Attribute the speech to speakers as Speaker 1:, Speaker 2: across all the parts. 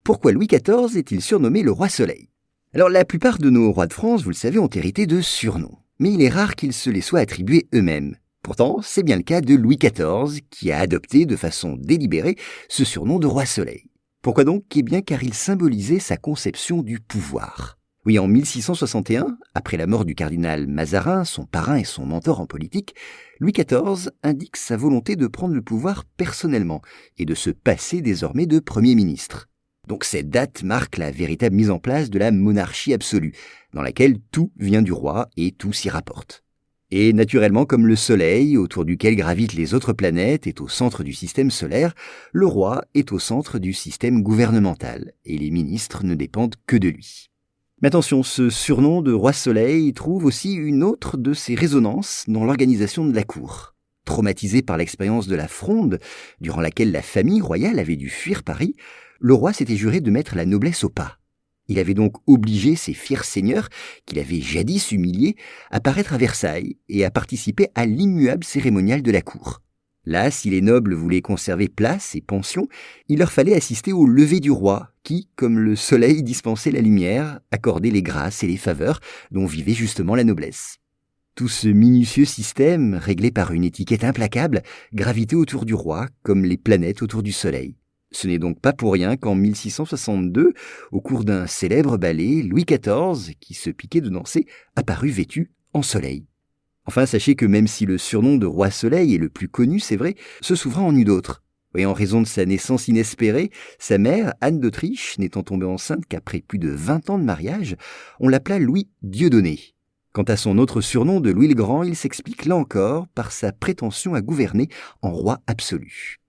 Speaker 1: Pourquoi Louis XIV est-il surnommé le roi Soleil ? Alors la plupart de nos rois de France, vous le savez, ont hérité de surnoms. Mais il est rare qu'ils se les soient attribués eux-mêmes. Pourtant, c'est bien le cas de Louis XIV, qui a adopté de façon délibérée ce surnom de roi Soleil. Pourquoi donc ? Eh bien car il symbolisait sa conception du pouvoir. Oui, en 1661, après la mort du cardinal Mazarin, son parrain et son mentor en politique, Louis XIV indique sa volonté de prendre le pouvoir personnellement et de se passer désormais de Premier ministre. Donc cette date marque la véritable mise en place de la monarchie absolue, dans laquelle tout vient du roi et tout s'y rapporte. Et naturellement, comme le Soleil, autour duquel gravitent les autres planètes, est au centre du système solaire, le roi est au centre du système gouvernemental, et les ministres ne dépendent que de lui. Mais attention, ce surnom de roi Soleil trouve aussi une autre de ses résonances dans l'organisation de la cour. Traumatisé par l'expérience de la Fronde, durant laquelle la famille royale avait dû fuir Paris, le roi s'était juré de mettre la noblesse au pas. Il avait donc obligé ses fiers seigneurs, qu'il avait jadis humiliés, à paraître à Versailles et à participer à l'immuable cérémonial de la cour. Là, si les nobles voulaient conserver place et pension, il leur fallait assister au lever du roi, qui, comme le soleil, dispensait la lumière, accordait les grâces et les faveurs dont vivait justement la noblesse. Tout ce minutieux système, réglé par une étiquette implacable, gravitait autour du roi comme les planètes autour du soleil. Ce n'est donc pas pour rien qu'en 1662, au cours d'un célèbre ballet, Louis XIV, qui se piquait de danser, apparut vêtu en soleil. Enfin, sachez que même si le surnom de roi Soleil est le plus connu, c'est vrai, ce souverain en eut d'autres. Et en raison de sa naissance inespérée, sa mère, Anne d'Autriche, n'étant tombée enceinte qu'après plus de 20 ans de mariage, on l'appela Louis Dieudonné. Quant à son autre surnom de Louis le Grand, il s'explique là encore par sa prétention à gouverner en roi absolu.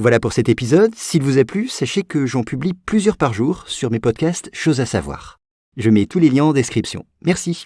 Speaker 1: Voilà pour cet épisode. S'il vous a plu, sachez que j'en publie plusieurs par jour sur mes podcasts Choses à savoir. Je mets tous les liens en description. Merci.